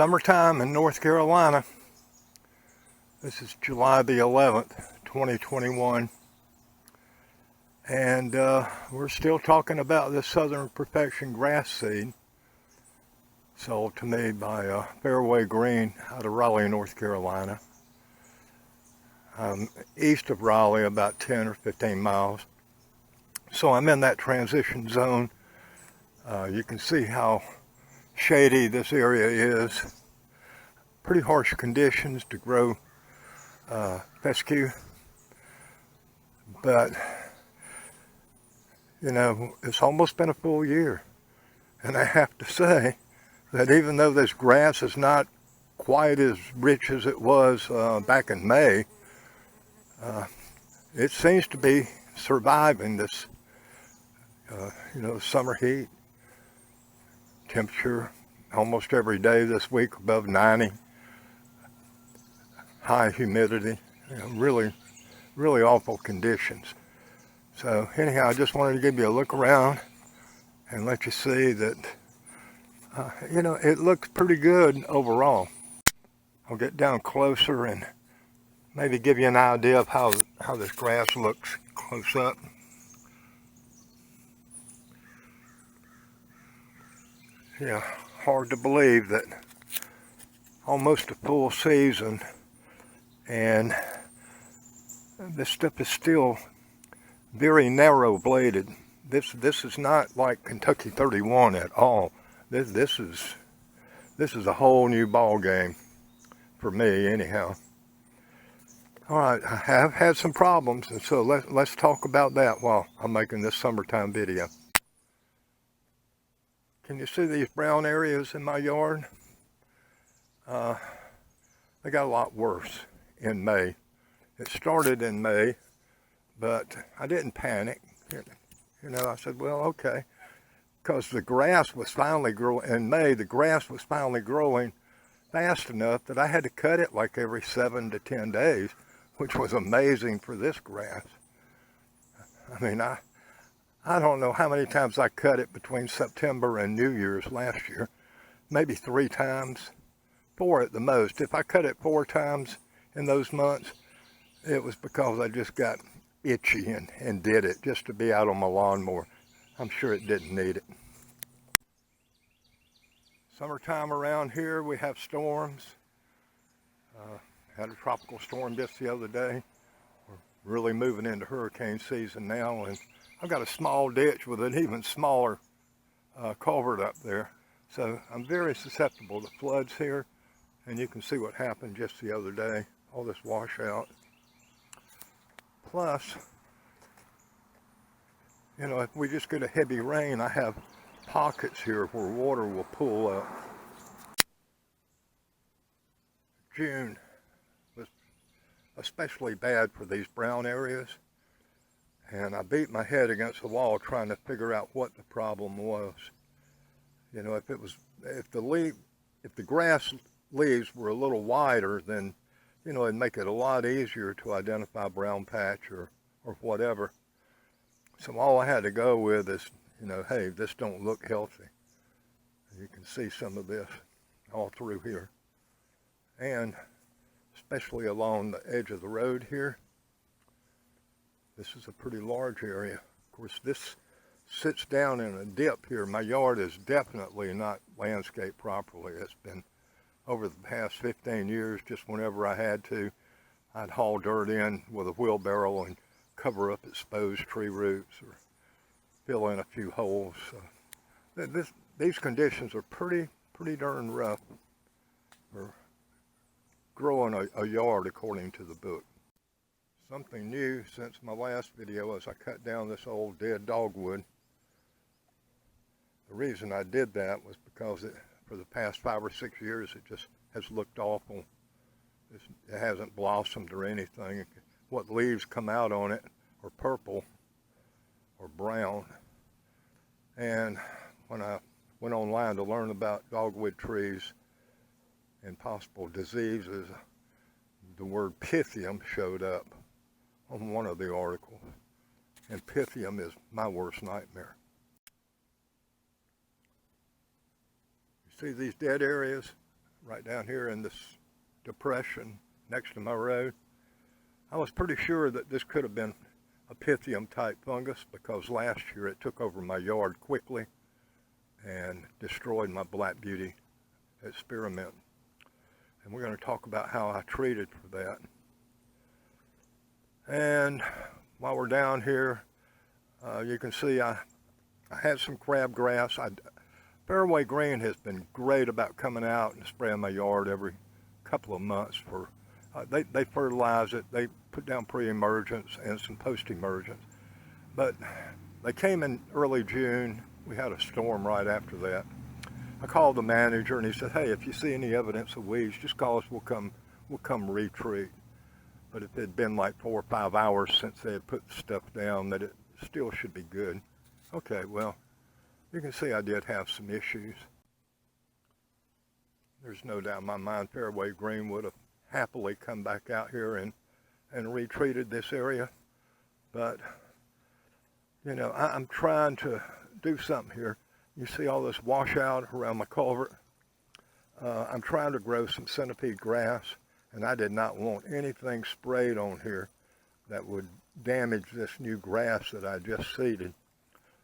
Summertime in North Carolina. This is July the 11th, 2021. And we're still talking about this Southern Perfection grass seed sold to me by Fairway Green out of Raleigh, North Carolina. East of Raleigh, about 10 or 15 miles. So I'm in that transition zone. You can see how shady this area is. Pretty harsh conditions to grow fescue. But, you know, it's almost been a full year. And I have to say that even though this grass is not quite as rich as it was back in May, it seems to be surviving this, summer heat. Temperature almost every day this week above 90. High humidity. Really awful conditions. So anyhow, I just wanted to give you a look around and let you see that, it looks pretty good overall. I'll get down closer and maybe give you an idea of how this grass looks close up. Yeah, hard to believe that almost a full season and this stuff is still very narrow bladed. This is not like Kentucky 31 at all. This is a whole new ball game for me anyhow. All right, I have had some problems, and so let's talk about that while I'm making this summertime video. Can you see these brown areas in my yard? They got a lot worse in May. It started in May, but I didn't panic. I said, well, okay, because the grass was finally growing in May. The grass was finally growing fast enough that I had to cut it like every 7 to 10 days, which was amazing for this grass. I mean, I don't know how many times I cut it between September and New Year's last year. Maybe 3 times, 4 at the most. If I cut it 4 times in those months, it was because I just got itchy and did it just to be out on my lawnmower. I'm sure it didn't need it. Summertime around here, we have storms. Had a tropical storm just the other day. We're really moving into hurricane season now, and I've got a small ditch with an even smaller culvert up there. So I'm very susceptible to floods here, and you can see what happened just the other day, all this washout. Plus, if we just get a heavy rain, I have pockets here where water will pool up. June was especially bad for these brown areas, and I beat my head against the wall trying to figure out what the problem was. If the grass leaves were a little wider, then it'd make it a lot easier to identify brown patch or whatever. So all I had to go with is, hey, this don't look healthy. You can see some of this all through here. And especially along the edge of the road here, this is a pretty large area. Of course, this sits down in a dip here. My yard is definitely not landscaped properly. It's been over the past 15 years, just whenever I had to, I'd haul dirt in with a wheelbarrow and cover up exposed tree roots or fill in a few holes. These conditions are pretty darn rough for growing a yard according to the book. Something new since my last video is I cut down this old dead dogwood. The reason I did that was because for the past 5 or 6 years, it just has looked awful. It hasn't blossomed or anything. What leaves come out on it are purple or brown. And when I went online to learn about dogwood trees and possible diseases, the word pythium showed up on one of the articles. And pythium is my worst nightmare. See these dead areas? right down here in this depression next to my road. I was pretty sure that this could have been a pythium type fungus because last year it took over my yard quickly and destroyed my black beauty experiment. And we're going to talk about how I treated for that. And while we're down here, you can see I had some crabgrass. Fairway Green has been great about coming out and spraying my yard every couple of months. They fertilize it, they put down pre-emergence and some post-emergence. But they came in early June. We had a storm right after that. I called the manager and he said, hey, if you see any evidence of weeds, just call us, we'll come retreat. But if it had been like 4 or 5 hours since they had put the stuff down, that it still should be good. Okay, well, you can see I did have some issues. There's no doubt in my mind Fairway Green would have happily come back out here and retreated this area. But, you know, I'm trying to do something here. You see all this washout around my culvert. I'm trying to grow some centipede grass, and I did not want anything sprayed on here that would damage this new grass that I just seeded.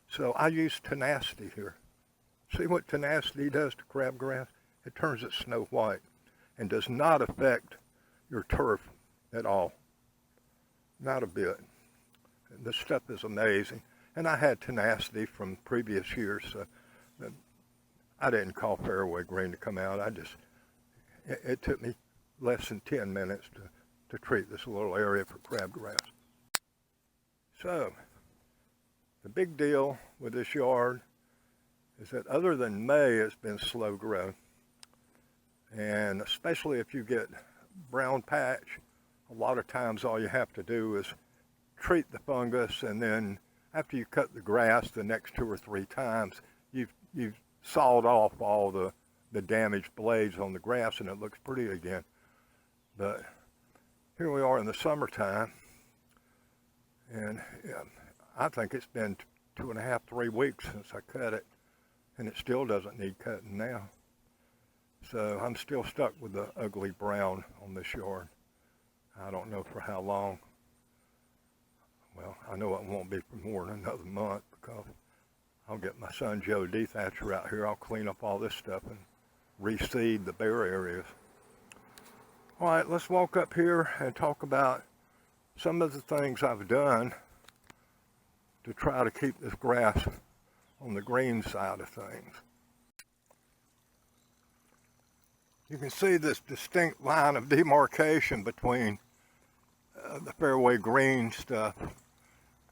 So I used tenacity here. See what tenacity does to crabgrass? It turns it snow white and does not affect your turf at all. Not a bit. This stuff is amazing. And I had tenacity from previous years, so I didn't call Fairway Green to come out. It took me less than 10 minutes to treat this little area for crabgrass. So, the big deal with this yard is that other than May, it's been slow grow. And especially if you get brown patch, a lot of times all you have to do is treat the fungus, and then after you cut the grass the next 2 or 3 times, you've sawed off all the damaged blades on the grass and it looks pretty again. But here we are in the summertime, and I think it's been 2.5, 3 weeks since I cut it, and it still doesn't need cutting now. So I'm still stuck with the ugly brown on this yard. I don't know for how long. Well, I know it won't be for more than another month because I'll get my son Joe D. Thatcher out here. I'll clean up all this stuff and reseed the bare areas. All right, let's walk up here and talk about some of the things I've done to try to keep this grass on the green side of things. You can see this distinct line of demarcation between the Fairway Green stuff.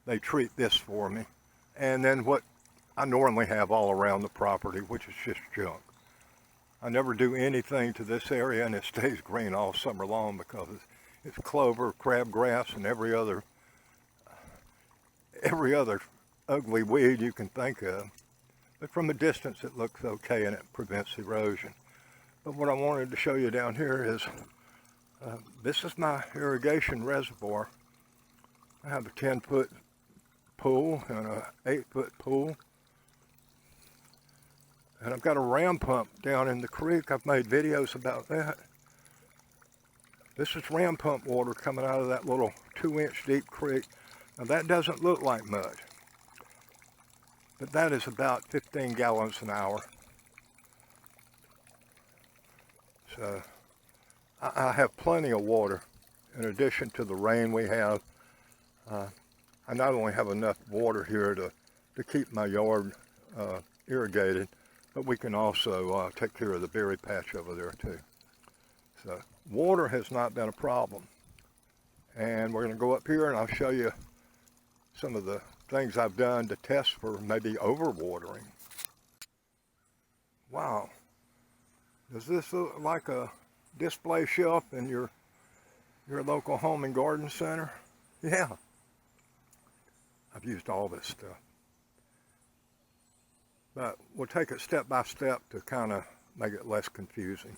They treat this for me. And then what I normally have all around the property, which is just junk. I never do anything to this area, and it stays green all summer long because it's clover, crabgrass, and every other ugly weed you can think of. But from a distance it looks okay and it prevents erosion. But what I wanted to show you down here is this is my irrigation reservoir. I have a 10-foot pool and a 8-foot pool. And I've got a ram pump down in the creek. I've made videos about that. This is ram pump water coming out of that little 2-inch deep creek. Now that doesn't look like much, but that is about 15 gallons an hour. So I have plenty of water. In addition to the rain we have, I not only have enough water here to keep my yard irrigated, but we can also take care of the berry patch over there too. So water has not been a problem. And we're going to go up here and I'll show you some of the things I've done to test for maybe overwatering. Wow. Does this look like a display shelf in your local home and garden center? Yeah. I've used all this stuff. But we'll take it step by step to kind of make it less confusing.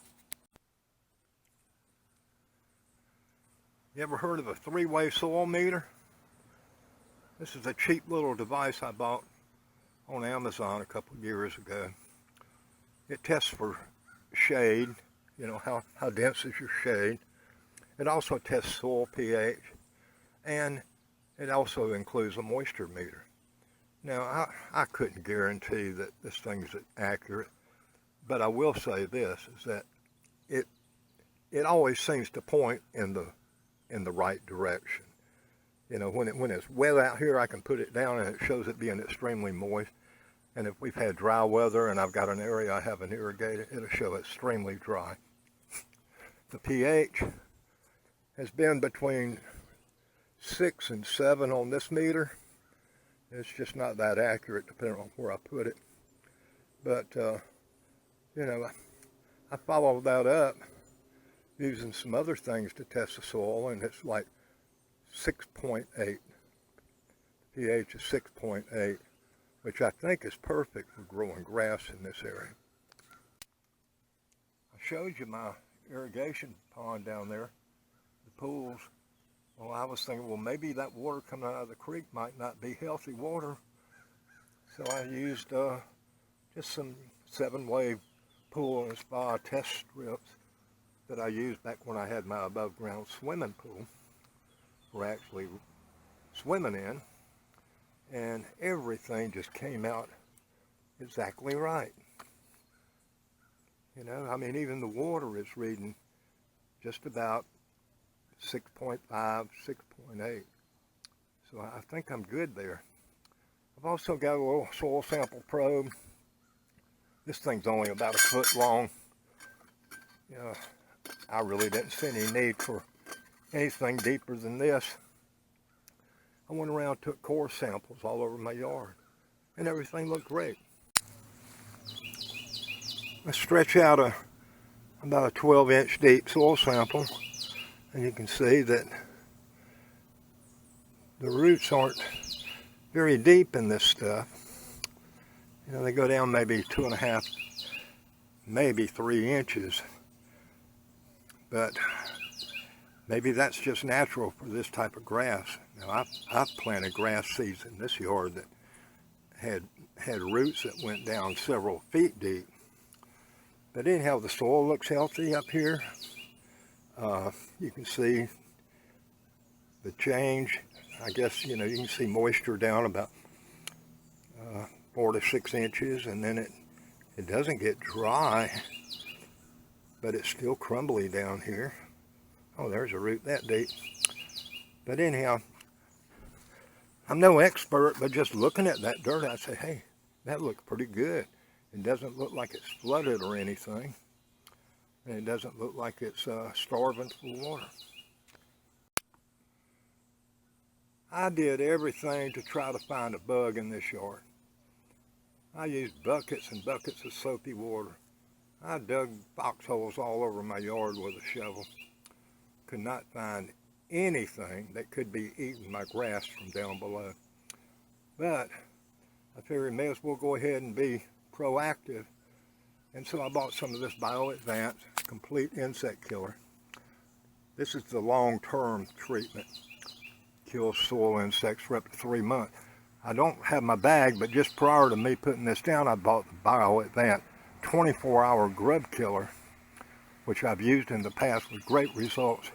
You ever heard of a 3-way soil meter? This is a cheap little device I bought on Amazon a couple of years ago. It tests for shade you know, how dense is your shade. It also tests soil pH, and it also includes a moisture meter. Now, I couldn't guarantee that this thing is accurate, but I will say this, is that it always seems to point in the right direction. You know, when it's wet out here, I can put it down and it shows it being extremely moist. And if we've had dry weather and I've got an area I haven't irrigated, it'll show extremely dry. The pH has been between 6 and 7 on this meter. It's just not that accurate depending on where I put it. But, you know, I followed that up using some other things to test the soil, and it's like 6.8. pH is 6.8, which I think is perfect for growing grass in this area. I showed you my irrigation pond down there, the pools. Well, I was thinking, well, maybe that water coming out of the creek might not be healthy water. So I used just some 7-wave pool and spa test strips that I used back when I had my above ground swimming pool for actually swimming in, and everything just came out exactly right. You know, I mean, even the water is reading just about 6.5, 6.8. So I think I'm good there. I've also got a little soil sample probe. This thing's only about 1 foot long. You know, I really didn't see any need for anything deeper than this. I went around, took core samples all over my yard, and everything looked great. Let's stretch out about a 12-inch deep soil sample, and you can see that the roots aren't very deep in this stuff. You know, they go down maybe 2.5, maybe 3 inches. But maybe that's just natural for this type of grass. Now, I've planted grass seeds in this yard that had roots that went down several feet deep. But anyhow, the soil looks healthy up here. You can see the change. I guess, you know, you can see moisture down about 4 to 6 inches, and then it doesn't get dry, but it's still crumbly down here. Oh, there's a root that deep. But anyhow, I'm no expert, but just looking at that dirt, I say, hey, that looks pretty good. It doesn't look like it's flooded or anything. And it doesn't look like it's starving for water. I did everything to try to find a bug in this yard. I used buckets and buckets of soapy water. I dug foxholes all over my yard with a shovel. Could not find anything that could be eating my grass from down below. But I figured I may as well go ahead and be proactive. And so I bought some of this BioAdvance Complete Insect Killer. This is the long-term treatment. Kills soil insects for up to 3 months. I don't have my bag, but just prior to me putting this down, I bought the BioAdvance 24-hour grub killer, which I've used in the past with great results.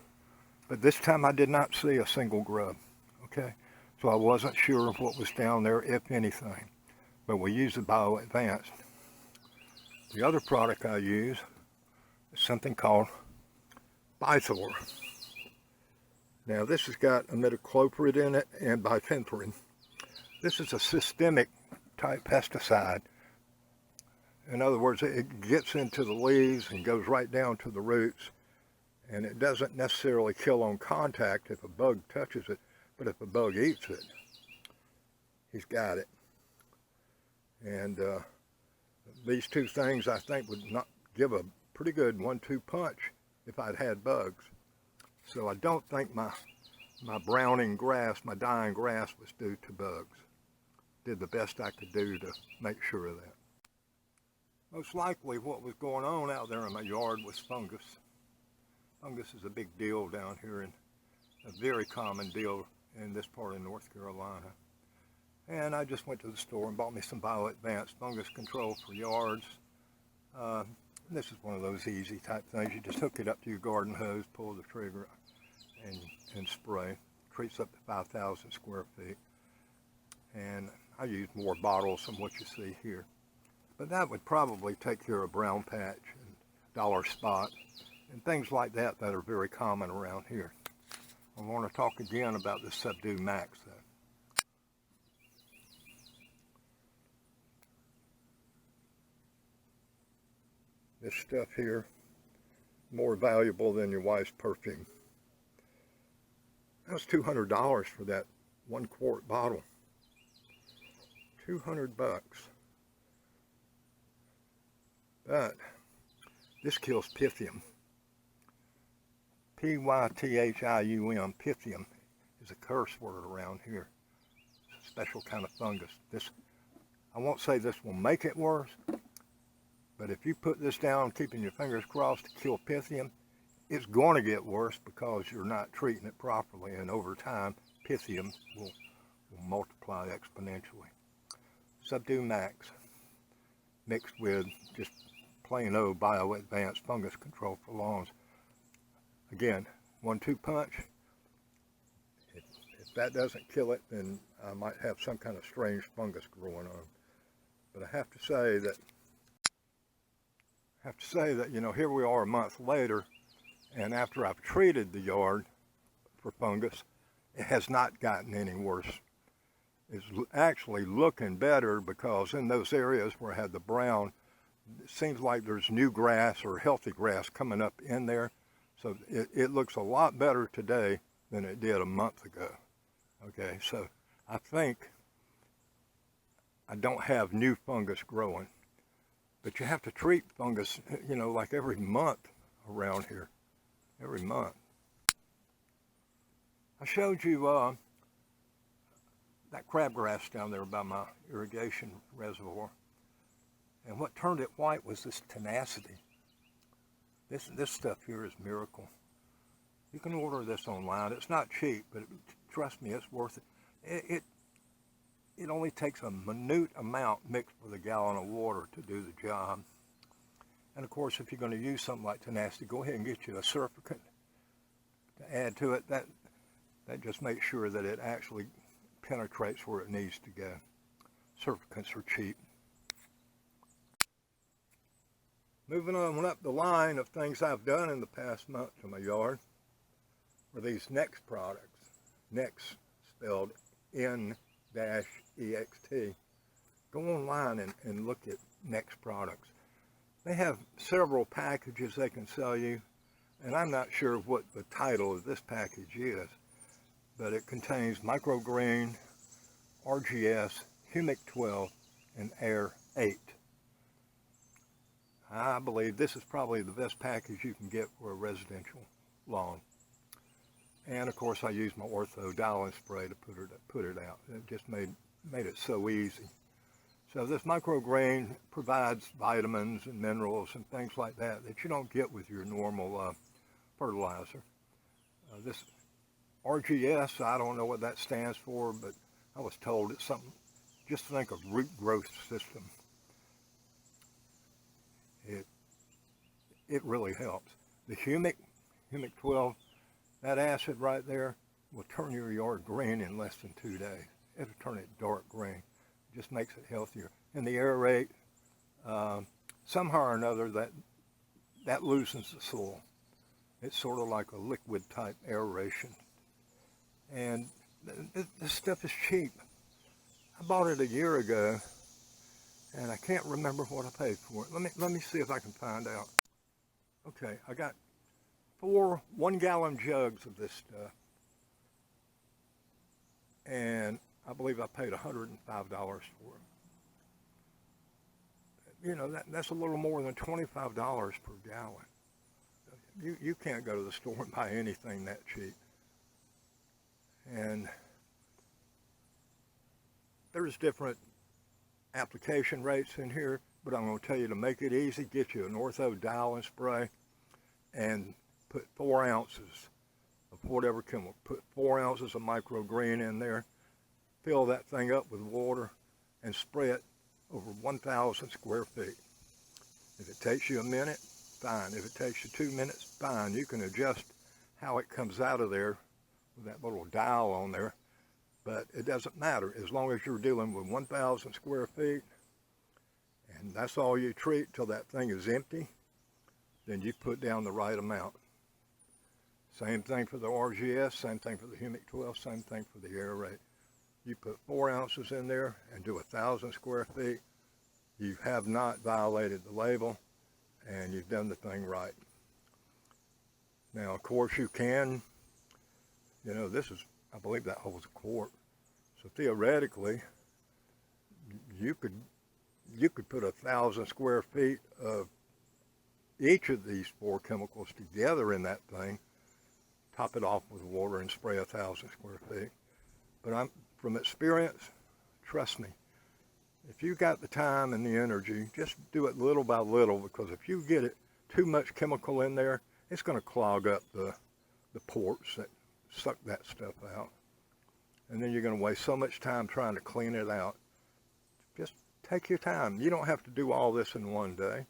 But this time I did not see a single grub, okay? So I wasn't sure of what was down there, if anything. But we use the BioAdvance. The other product I use is something called pythium. Now this has got imidacloprid in it and bifenthrin. This is a systemic type pesticide. In other words, it gets into the leaves and goes right down to the roots, and it doesn't necessarily kill on contact if a bug touches it, but if a bug eats it, he's got it. And these two things I think would not give a pretty good 1-2 punch if I'd had bugs. So I don't think my browning grass, my dying grass, was due to bugs. Did the best I could do to make sure of that. Most likely what was going on out there in my yard was fungus. Fungus is a big deal down here, and a very common deal in this part of North Carolina. And I just went to the store and bought me some BioAdvance fungus control for yards. And this is one of those easy type things. You just hook it up to your garden hose, pull the trigger, and spray. Treats up to 5,000 square feet. And I use more bottles than what you see here. But that would probably take care of brown patch and dollar spot and things like that that are very common around here. I want to talk again about the Subdue Max though. This stuff here, more valuable than your wife's perfume. That was $200 for that 1 quart bottle. 200 bucks. But this kills pythium. Pythium. Pythium is a curse word around here. It's a special kind of fungus. I won't say this will make it worse, but if you put this down, keeping your fingers crossed to kill pythium, it's going to get worse because you're not treating it properly, and over time, pythium will multiply exponentially. Subdue Max, mixed with just plain old bio-advanced fungus control for lawns. Again, 1-2 punch. If that doesn't kill it, then I might have some kind of strange fungus growing on. But I have to say that, you know, here we are a month later, and after I've treated the yard for fungus, it has not gotten any worse. It's actually looking better because in those areas where I had the brown, it seems like there's new grass or healthy grass coming up in there. So it looks a lot better today than it did a month ago. Okay, so I think I don't have new fungus growing. But you have to treat fungus, you know, like every month around here. Every month. I showed you that crabgrass down there by my irrigation reservoir. And what turned it white was this tenacity. This stuff here is miracle. You can order this online. It's not cheap, but trust me, it's worth it. It only takes a minute amount mixed with a gallon of water to do the job. And of course, if you're going to use something like tenacity, go ahead and get you a surfactant to add to it. That just makes sure that it actually penetrates where it needs to go. Surfactants are cheap. Moving on up the line of things I've done in the past month to my yard were these N-ext products. N-ext spelled N-ext. Go online and look at N-ext products. They have several packages they can sell you, and I'm not sure what the title of this package is, but it contains microgreen, RGS, humid 12, and air 8. I believe this is probably the best package you can get for a residential lawn. And of course I use my ortho dialing spray to put it out. It just made it so easy. So this microgreen provides vitamins and minerals and things like that you don't get with your normal fertilizer. This RGS, I don't know what that stands for, but I was told it's something, just think of root growth system. It really helps. The humid 12, that acid right there will turn your yard green in less than 2 days. It'll turn it dark green. It just makes it healthier. And the aerate, somehow or another, that loosens the soil. It's sort of like a liquid type aeration. And this stuff is cheap. I bought it a year ago, and I can't remember what I paid for it. Let me see if I can find out. Okay, I got 4 1-gallon jugs of this stuff, and I believe I paid $105 for it. You know, that's a little more than $25 per gallon. You can't go to the store and buy anything that cheap. And there's different application rates in here, but I'm going to tell you to make it easy, get you an ortho dialing spray and put 4 ounces of whatever chemical. Put 4 ounces of microgreen in there, fill that thing up with water, and spray it over 1,000 square feet. If it takes you a minute, fine. If it takes you 2 minutes, fine. You can adjust how it comes out of there with that little dial on there, but it doesn't matter as long as you're dealing with 1,000 square feet and that's all you treat till that thing is empty, then you put down the right amount. Same thing for the RGS, same thing for the humid 12, same thing for the air rate. You put 4 ounces in there and do 1,000 square feet, you have not violated the label and you've done the thing right. Now, of course, you can, this is, I believe that holds a quart. So theoretically, you could put 1,000 square feet of each of these 4 chemicals together in that thing, top it off with water and spray 1,000 square feet. But from experience, trust me, if you got the time and the energy, just do it little by little, because if you get it too much chemical in there, it's going to clog up the ports that suck that stuff out. And then you're going to waste so much time trying to clean it out. Just take your time. You don't have to do all this in one day.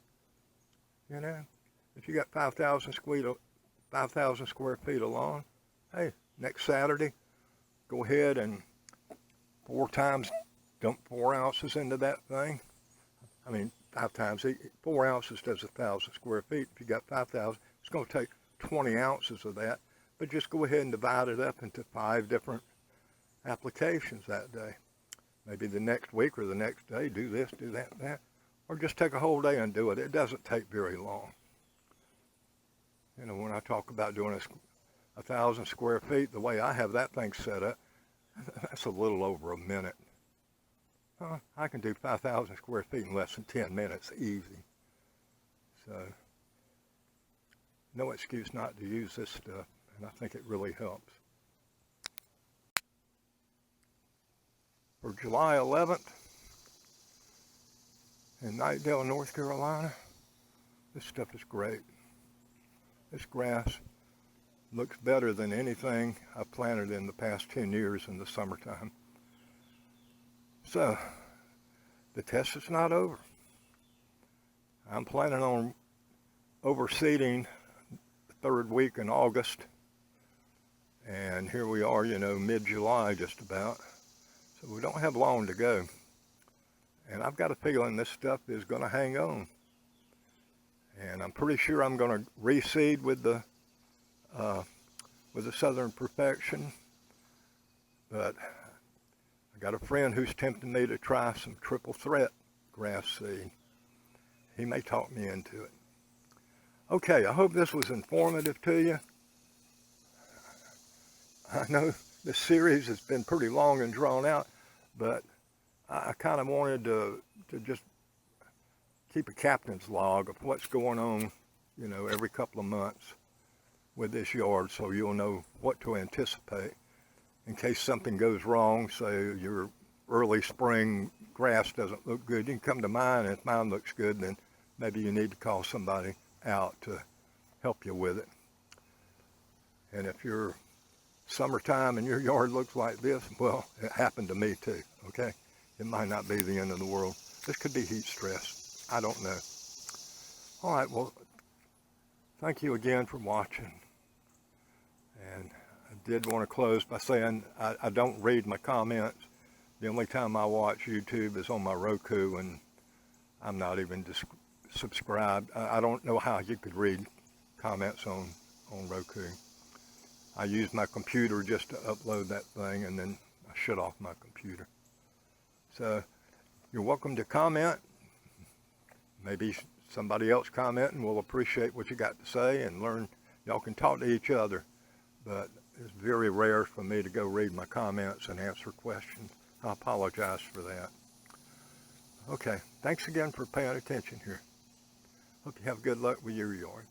If you got 5,000 square feet of lawn, hey, next Saturday, go ahead and 4 times dump 4 ounces into that thing. 5 times 4 ounces does 1,000 square feet. If you got 5,000, it's going to take 20 ounces of that. But just go ahead and divide it up into 5 different applications that day. Maybe the next week or the next day, do this, do that, that. Or just take a whole day and do it. It doesn't take very long. When I talk about doing 1,000 square feet, the way I have that thing set up, that's a little over a minute. I can do 5,000 square feet in less than 10 minutes, easy. So, no excuse not to use this stuff, and I think it really helps. For July 11th, in Knightdale, North Carolina, this stuff is great. This grass looks better than anything I've planted in the past 10 years in the summertime. So, the test is not over. I'm planning on overseeding the 3rd week in August. And here we are, mid-July just about. So we don't have long to go. And I've got a feeling this stuff is going to hang on. And I'm pretty sure I'm going to reseed with the Southern Perfection. But I got a friend who's tempting me to try some triple threat grass seed. He may talk me into it. Okay, I hope this was informative to you. I know this series has been pretty long and drawn out, but I kind of wanted to just keep a captain's log of what's going on, every couple of months with this yard, so you'll know what to anticipate in case something goes wrong. Say your early spring grass doesn't look good, you can come to mine, and if mine looks good, then maybe you need to call somebody out to help you with it. And if your summertime and your yard looks like this, well, it happened to me too, okay? It might not be the end of the world. This could be heat stress. I don't know. All right, well, thank you again for watching. And I did want to close by saying I don't read my comments. The only time I watch YouTube is on my Roku, and I'm not even subscribed. I don't know how you could read comments on Roku. I use my computer just to upload that thing, and then I shut off my computer. So you're welcome to comment. Maybe somebody else comment, and we'll appreciate what you got to say and learn. Y'all can talk to each other, but it's very rare for me to go read my comments and answer questions. I apologize for that. Okay, thanks again for paying attention here. Hope you have good luck with your yard.